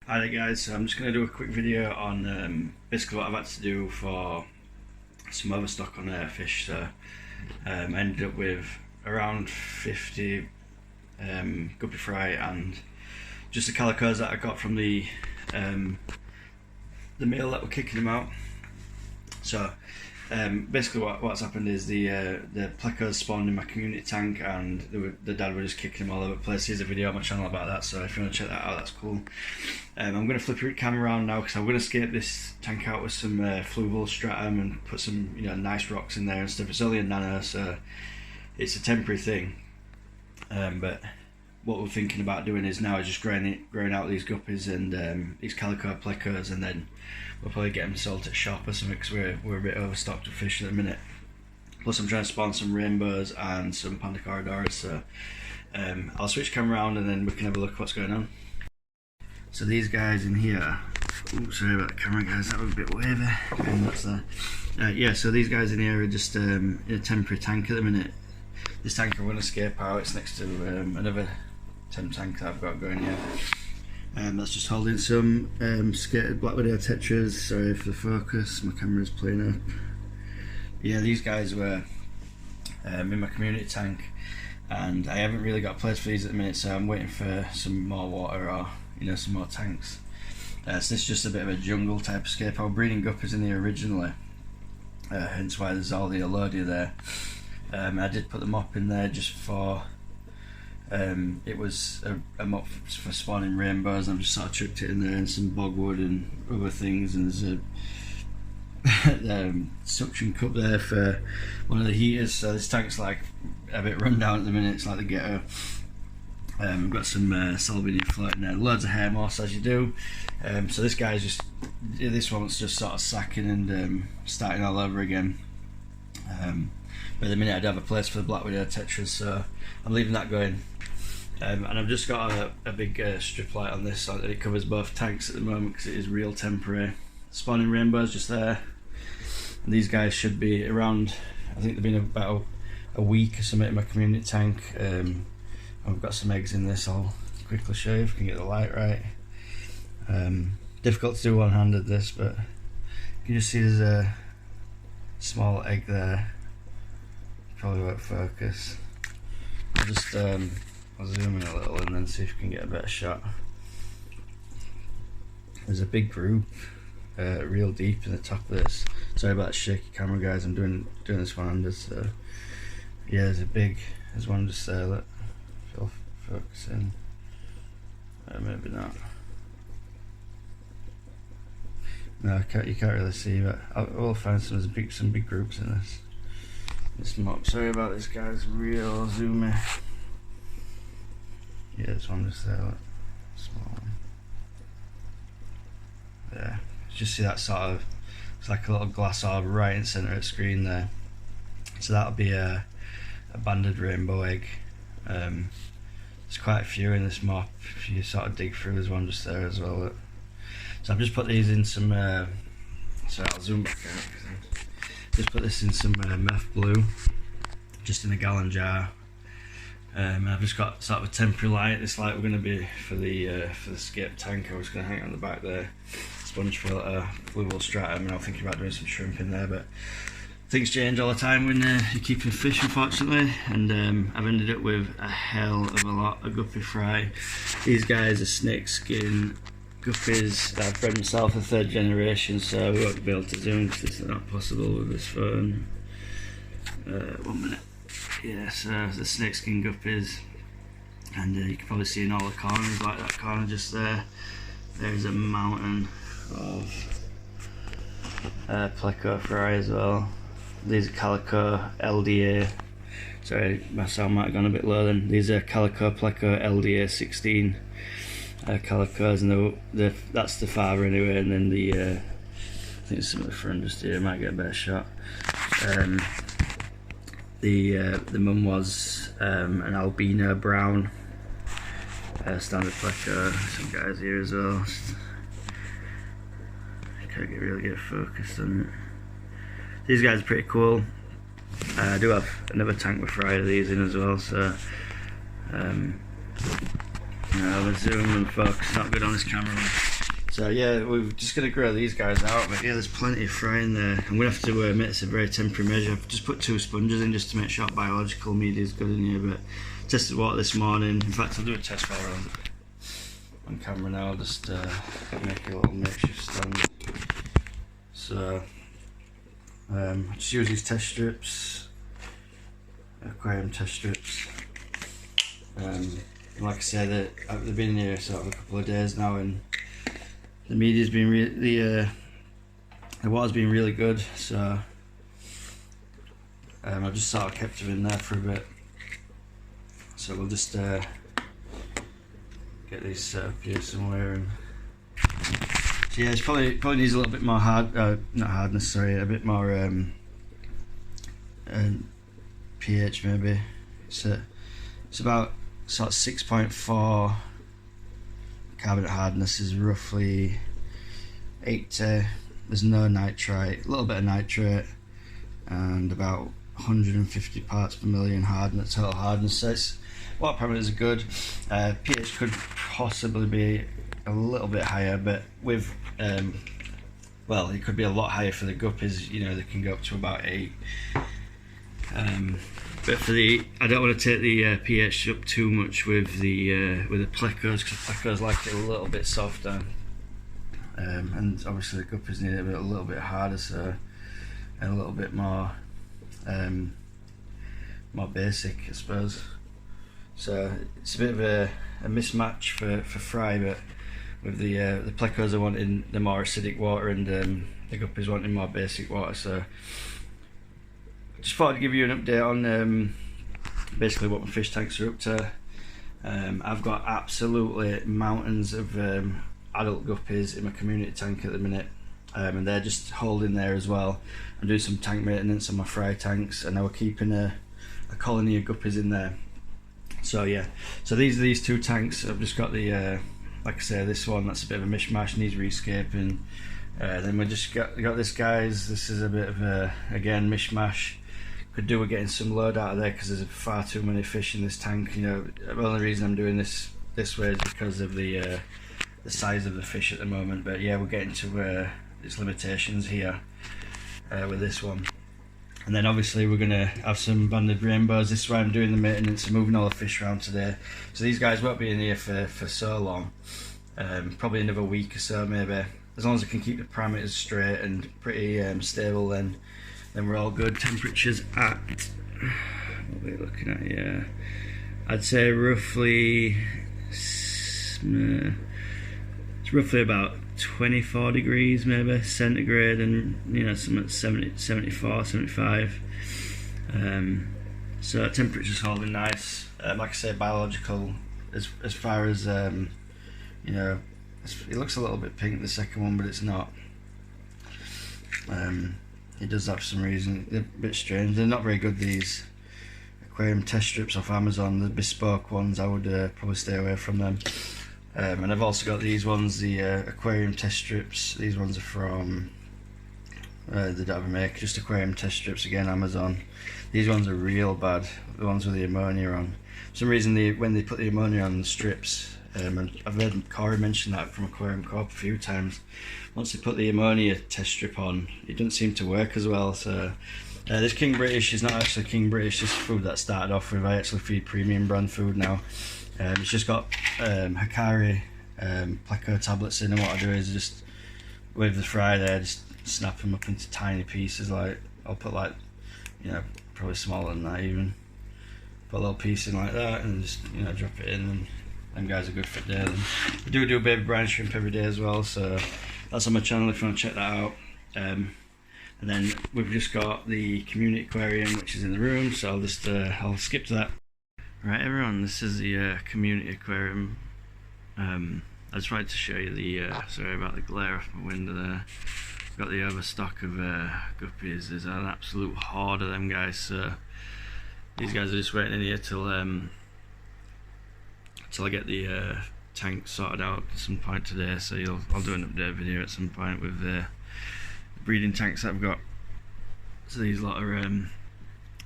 Hi there guys, so I'm just going to do a quick video on basically what I've had to do for some overstock on fish. So I ended up with around 50 guppy fry and just the calicos that I got from the meal that were kicking them out. So basically what's happened is the plecos spawned in my community tank and the dad were just kicking them all over the place. Here's a video on my channel about that, so if you want to check that out, that's cool. I'm going to flip the camera around now because I'm going to escape this tank out with some fluval stratum and put some nice rocks in there and stuff. It's only a nano, so it's a temporary thing, but what we're thinking about doing is now just growing out these guppies and these calico plecos, and then we'll probably get them sold at shop or something because we're a bit overstocked with fish at the minute. Plus I'm trying to spawn some rainbows and some panda corridoras, so I'll switch camera around and then we can have a look at what's going on. So these guys in here, ooh, sorry about the camera guys, that was a bit wavy, and that's there. Yeah, so these guys in here are just in a temporary tank at the minute. This tank I want to escape out, it's next to another temp tank that I've got going here. That's just holding some skated black widow tetras. Sorry for the focus, my camera's playing up. Yeah, these guys were in my community tank and I haven't really got a place for these at the minute, so I'm waiting for some more water or some more tanks. So this is just a bit of a jungle type escape. I was breeding guppies in here originally, hence why there's all the Alodia there. I did put the mop in there just for it was a mop for spawning rainbows, and I've just sort of chucked it in there and some bogwood and other things, and there's a suction cup there for one of the heaters. So this tank's like a bit run down at the minute, it's like the ghetto. We've got some salvini floating there, loads of hair moss as you do. So this guy's just, this one's just sort of sacking and starting all over again. But at the minute I do have a place for the black widow tetras, so I'm leaving that going. And I've just got a big strip light on this so that it covers both tanks at the moment because it is real temporary. Spawning rainbows just there. And these guys should be around, I think they've been about a week or something in my community tank. I've got some eggs in this, I'll quickly show you if I can get the light right. Difficult to do one-handed this, but you can just see there's a small egg there. Probably won't focus. I'll just I'll zoom in a little and then see if we can get a better shot. There's a big group real deep in the top of this. Sorry about the shaky camera guys, I'm doing this one-handed, so yeah, there's one just there, look. Focusing. Maybe not. No, you can't really see, but I'll find some big groups in this mop. Sorry about this guys, real zoomy. Yeah, this one just there, look. Small one. Yeah, just see that sort of, it's like a little glass orb right in the centre of the screen there. So that'll be a banded rainbow egg. There's quite a few in this mop. If you sort of dig through, there's one just there as well. Look. So I've just put these in some. Sorry, I'll zoom back out. Just put this in some meth blue, just in a gallon jar. And I've just got sort of a temporary light. This light we're going to be for the scape tank. I was going to hang it on the back there. Sponge filter, fluval stratum, and I'm thinking about doing some shrimp in there, but things change all the time when you're keeping fish, unfortunately, and I've ended up with a hell of a lot of guppy fry. These guys are snake skin guppies that I've bred myself a third generation, so we won't be able to zoom because it's not possible with this phone. 1 minute. Yeah, so the snake skin guppies, and you can probably see in all the corners, like that corner just there, there's a mountain of pleco fry as well. These are calico LDA, sorry my sound might have gone a bit low then. These are calico pleco LDA 16 calicos, and that's the father anyway, and then the I think some of the front just here, might get a better shot. The mum was an albino brown standard pleco. Some guys here as well. Can't really get focused on it. These guys are pretty cool. I do have another tank with fry of these in as well, so The zoom and focus not good on this camera. So yeah, we're just going to grow these guys out, but yeah, there's plenty of fry in there. I'm going to have to admit it's a very temporary measure. I've just put 2 sponges in just to make sure biological media is good in here, but tested water this morning. In fact, I'll do a test while we're on camera now. I'll just make a little makeshift stand. So I just use these test strips, aquarium test strips. Like I said, they've been here sort of a couple of days now, and the media's been the water's been really good. So I've just sort of kept them in there for a bit. So we'll just get these set up here somewhere. And so yeah, it's probably needs a little bit more not hardness, sorry, a bit more pH maybe. It's about sort of 6.4. Carbonate hardness is roughly 80. There's no nitrite, a little bit of nitrate, and about 150 parts per million total hardness. So water parameters are good. pH could possibly be a little bit higher, but with well, it could be a lot higher for the guppies. You know, they can go up to about 8. But for I don't want to take the pH up too much with the plecos, because plecos like it a little bit softer, and obviously the guppies need it a little bit harder, so, and a little bit more more basic, I suppose. So it's a bit of a mismatch for fry, but with the plecos are wanting the more acidic water, and the guppies wanting more basic water. So just thought I'd give you an update on basically what my fish tanks are up to. I've got absolutely mountains of adult guppies in my community tank at the minute, and they're just holding there as well. I'm doing some tank maintenance on my fry tanks, and now we're keeping a colony of guppies in there. So yeah, so these are these 2 tanks. I've just got the like I say, this one that's a bit of a mishmash, needs rescaping. Then we just got this guys. This is a bit of a, again, mishmash. Could do with getting some load out of there because there's far too many fish in this tank. You know, the only reason I'm doing this way is because of the size of the fish at the moment. But yeah, we're getting to its limitations here with this one. And then obviously we're gonna have some banded rainbows. This is why I'm doing the maintenance and moving all the fish around today. So these guys won't be in here for so long. Probably another week or so maybe. As long as I can keep the parameters straight and pretty stable, then we're all good. Temperatures at, what are we looking at here? I'd say roughly, it's roughly about 24 degrees maybe centigrade, and you know, some at 70, 74, 75. So temperature's holding nice. Like I say, biological as far as you know, it looks a little bit pink, the second one, but it's not. It does have some reason. They're a bit strange. They're not very good, these aquarium test strips off Amazon. The bespoke ones, I would probably stay away from them. And I've also got these ones, the aquarium test strips. These ones are from the Dabber make, just aquarium test strips, again, Amazon. These ones are real bad, the ones with the ammonia on. For some reason, when they put the ammonia on the strips, and I've heard Corey mention that from Aquarium Corp a few times, once they put the ammonia test strip on, it doesn't seem to work as well. So this King British is not actually King British, this food that started off with. I actually feed premium brand food now. It's just got Hikari Pleco tablets in, and what I do is just, with the fry there, just snap them up into tiny pieces. Like, I'll put, like, you know, probably smaller than that even. Put a little piece in like that and just, you know, drop it in, and them guys are good for daily. We do baby brine shrimp every day as well, so that's on my channel if you want to check that out. And then we've just got the community aquarium, which is in the room, so I'll just I'll skip to that. Right everyone, this is the community aquarium. I just wanted to show you the, sorry about the glare off my window there. Got the overstock of guppies. There's an absolute horde of them guys, so these guys are just waiting in here till I get the tank sorted out at some point today. So I'll do an update video at some point with the breeding tanks that I've got. So these lot are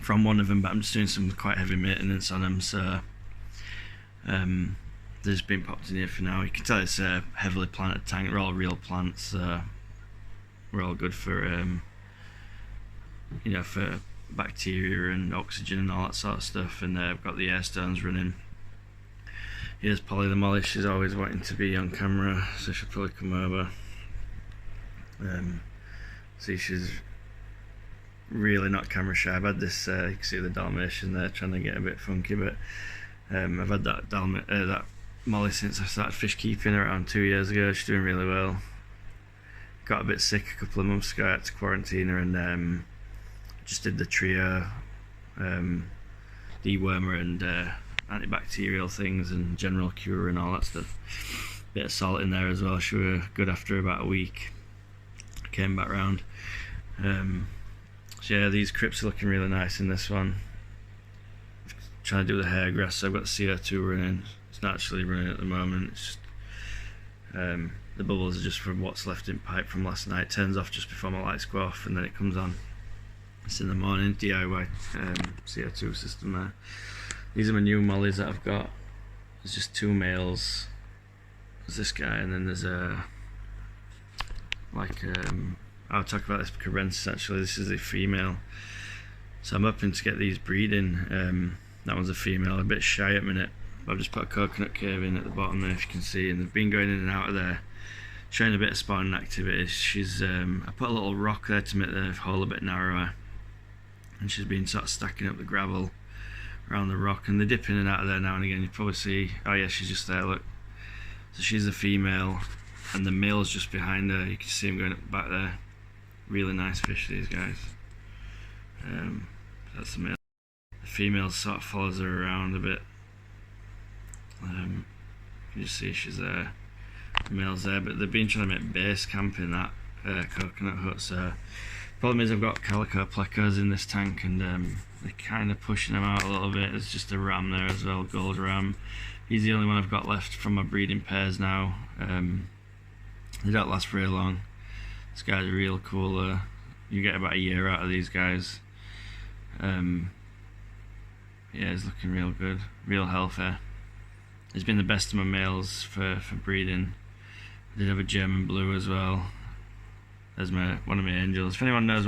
from one of them, but I'm just doing some quite heavy maintenance on them. So they've just been popped in here for now. You can tell it's a heavily planted tank. They're all real plants. We're all good for you know, for bacteria and oxygen and all that sort of stuff. And I've got the air stones running. Here's Polly the Molly. She's always wanting to be on camera, so she'll probably come over. See, she's really not camera shy. I've had this, you can see the Dalmatian there trying to get a bit funky, but I've had that Molly since I started fish keeping around 2 years ago. She's doing really well. Got a bit sick a couple of months ago. I had to quarantine her, and just did the trio dewormer and antibacterial things and general cure and all that stuff. Bit of salt in there as well. She was good after about a week. Came back round. So yeah, these crypts are looking really nice in this one. Trying to do the hair grass, so I've got the CO2 running. It's not actually running at the moment. It's just, the bubbles are just from what's left in pipe from last night. It turns off just before my lights go off, and then it comes on. It's in the morning. DIY CO2 system there. These are my new mollies that I've got. There's just 2 males. There's this guy, and then there's a I'll talk about this Carensis actually. This is a female, so I'm hoping to get these breeding. That one's a female, a bit shy at the minute. I've just put a coconut cave in at the bottom there, if you can see, and they've been going in and out of there, showing a bit of spawning activity. She's I put a little rock there to make the hole a bit narrower, and she's been sort of stacking up the gravel around the rock, and they dip in and out of there now and again. You probably see, oh yeah, she's just there, look. So she's a female, and the male's just behind her. You can see him going up back there. Really nice fish, these guys. That's the male. The female sort of follows her around a bit. You can just see she's there. The male's there, but they've been trying to make base camp in that coconut hut. So problem is I've got calico plecos in this tank, and they're kind of pushing them out a little bit. There's just a ram there as well, gold ram. He's the only one I've got left from my breeding pairs now. They don't last very long. This guy's real cool. You get about a year out of these guys. Yeah, he's looking real good, real healthy. He's been the best of my males for breeding. I did have a German blue as well. There's one of my angels. If anyone knows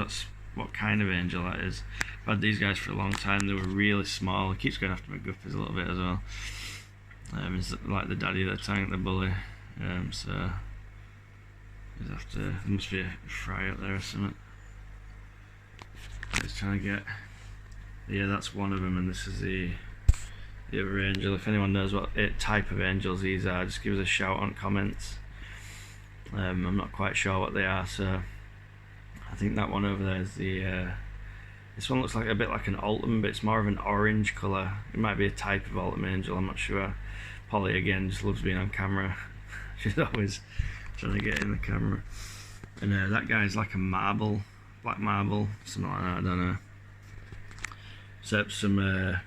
what kind of angel that is, I've had these guys for a long time. They were really small. He keeps going after my guppies a little bit as well. It's like the daddy of the tank, the bully. So he's after. There must be a fry up there or something. He's trying to get. Yeah, that's one of them, and this is the other angel. If anyone knows what type of angels these are, just give us a shout on comments. I'm not quite sure what they are, so I think that one over there is the. This one looks like a bit like an Altum, but it's more of an orange colour. It might be a type of Altum angel, I'm not sure. Polly again just loves being on camera. She's always trying to get in the camera. And that guy's like a marble, black marble, something like that, I don't know. Set some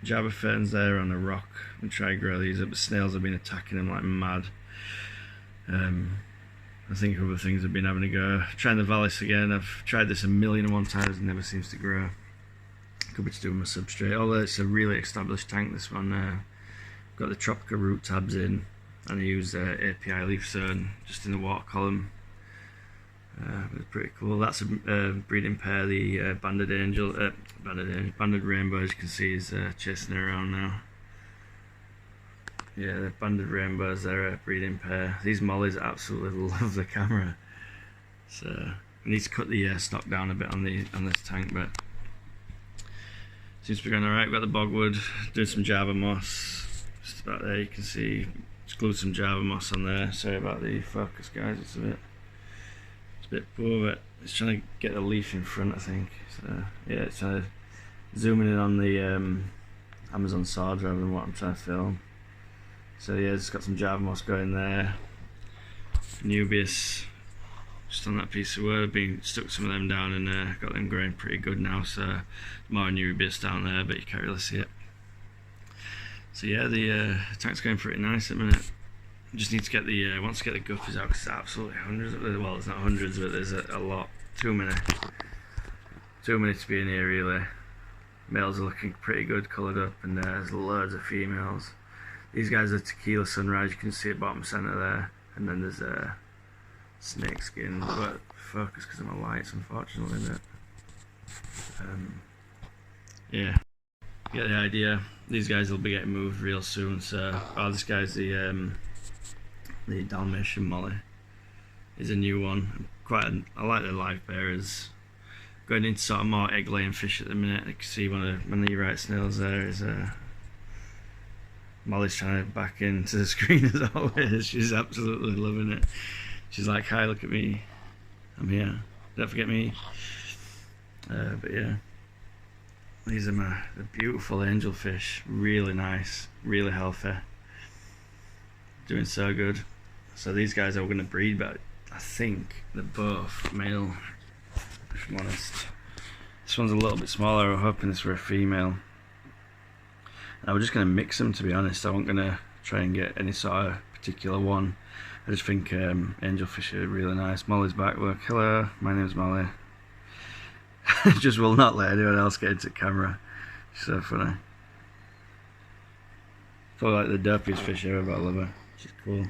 Java ferns there on a rock and try to grow these up. The snails have been attacking them like mad. I think other things have been having a go. Trying the Vallis again. I've tried this 1,000,001 times and it never seems to grow. Could be to do with my substrate. Although it's a really established tank, this one. Got the Tropica root tabs in, and I use API leaf zone just in the water column. It's pretty cool. That's a breeding pair. The banded rainbow, as you can see, is chasing her around now. Yeah, the banded rainbows, they're a breeding pair. These mollies absolutely love the camera. So I need to cut the stock down a bit on this tank, but seems to be going alright. We've got the bogwood, doing some Java moss. Just about there, you can see. Just glued some Java moss on there. Sorry about the focus, guys. It's a bit poor, but it's trying to get the leaf in front, I think. So yeah, it's trying to zooming in on the Amazon saw rather than what I'm trying to film. So yeah, just got some Java moss going there. Nubius, just on that piece of wood. Been stuck some of them down and got them growing pretty good now. So more Nubius down there, but you can't really see it. So yeah, the tank's going pretty nice at the minute. Just need to get the once I get the guppies out, because there's absolutely hundreds of them. Well, it's not hundreds, but there's a lot. Too many to be in here really. Males are looking pretty good, coloured up, and there's loads of females. These guys are Tequila Sunrise, you can see it bottom centre there, and then there's a snake skin, but focus because of my lights, unfortunately. But yeah, get the idea. These guys will be getting moved real soon. So, this guy's the Dalmatian Molly. Is a new one. I like the live bearers. Going into sort of more egg laying fish at the minute. You can see one of the right snails there is Molly's trying to back into the screen as always. She's absolutely loving it. She's like, "Hi, look at me. I'm here. Don't forget me." But yeah, these are the beautiful angelfish. Really nice, really healthy. Doing so good. So these guys are going to breed, but I think they're both male, if I'm honest. This one's a little bit smaller. I'm hoping this were a female. And we're just going to mix them, to be honest. I wasn't going to try and get any sort of particular one. I just think angelfish are really nice. Molly's back. Look, hello, my name's Molly. Just will not let anyone else get into camera. She's so funny. Probably like the dopiest fish ever, but I love her. She's cool.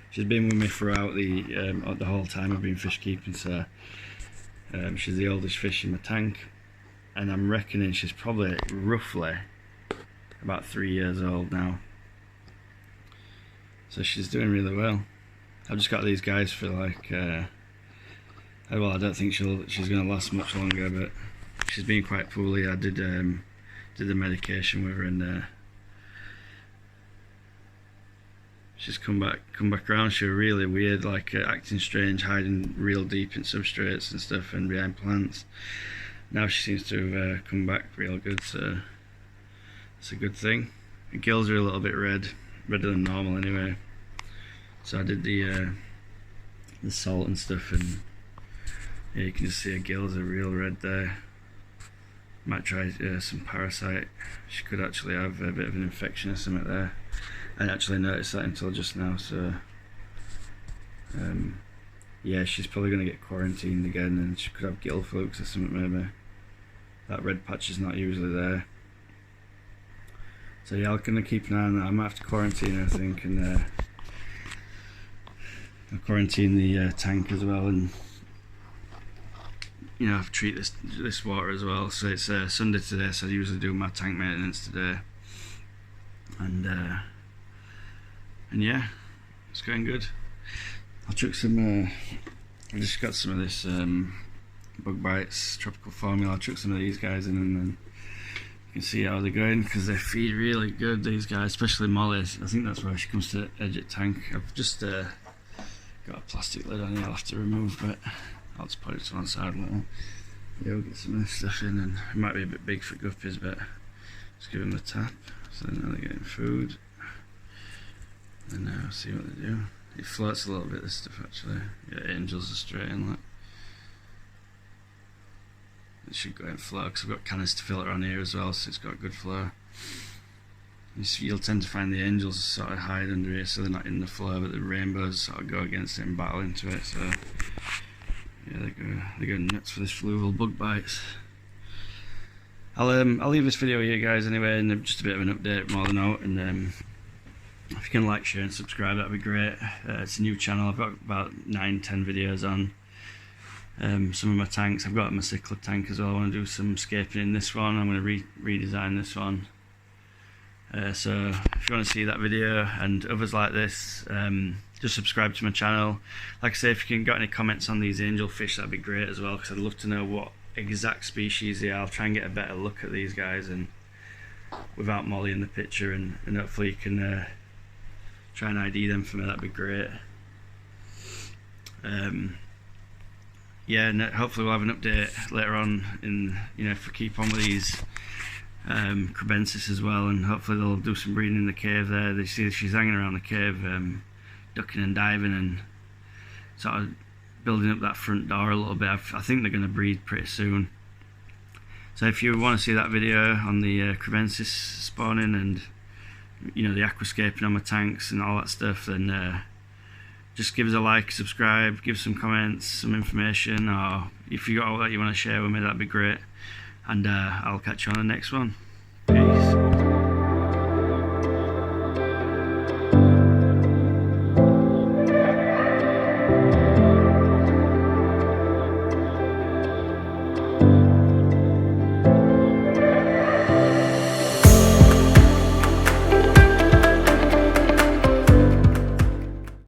She's been with me throughout the whole time I've been fish keeping, so she's the oldest fish in my tank, and I'm reckoning she's probably roughly about 3 years old now. So she's doing really well. I've just got these guys for like, well, I don't think she's going to last much longer, but she's been quite poorly. I did the medication with her, and she's come back around. She was really weird, like acting strange, hiding real deep in substrates and stuff and behind plants. Now she seems to have come back real good, so it's a good thing. The gills are a little bit redder than normal anyway. So I did the salt and stuff, and yeah, you can just see her gills are real red there. Might try some parasite. She could actually have a bit of an infection or something there. I didn't actually notice that until just now, so yeah, she's probably going to get quarantined again, and she could have gill flukes or something maybe. That red patch is not usually there. So yeah, I'm going to keep an eye on that. I might have to quarantine her, I think, and I'll quarantine the tank as well, and you know, treat this water as well. So it's Sunday today, so I usually do my tank maintenance today, and yeah, it's going good. I'll chuck some. I just got some of this Bug Bites tropical formula. I'll chuck some of these guys in, and then you can see how they're going, because they feed really good, these guys, especially Molly. I think that's why she comes to the edge of the tank. I've just got a plastic lid on here I'll have to remove, but I'll just put it to one side like that. Yeah, we'll get some of this stuff in, and it might be a bit big for guppies, but just give them a tap. So now they're getting food, and now I'll see what they do. It floats a little bit, this stuff actually. Yeah, angels are straight in, look. It should go in flow, because I've got canister filter on here as well, so it's got good flow. You'll tend to find the angels sort of hide under here, so they're not in the flow, but the rainbows sort of go against it and battle into it. So yeah, they go nuts for this fluval Bug Bites. I'll leave this video here, guys, anyway, and just a bit of an update more than out. And if you can like, share, and subscribe, that'd be great. It's a new channel. I've got about 9-10 videos on some of my tanks. I've got my cichlid tank as well. I want to do some scaping in this one. I'm going to redesign this one. So if you want to see that video and others like this, just subscribe to my channel. Like I say, if you got any comments on these angelfish, that'd be great as well, because I'd love to know what exact species they are. I'll try and get a better look at these guys, and without Molly in the picture, and hopefully you can try and ID them for me. That'd be great. Yeah, and hopefully we'll have an update later on in, if we keep on with these Crebensis as well, and hopefully they'll do some breeding in the cave there. They see she's hanging around the cave, ducking and diving, and sort of building up that front door a little bit. I think they're going to breed pretty soon. So if you want to see that video on the Crebensis spawning, and the aquascaping on my tanks and all that stuff, then just give us a like, subscribe, give some comments, some information, or if you got all that you want to share with me, that'd be great. And I'll catch you on the next one.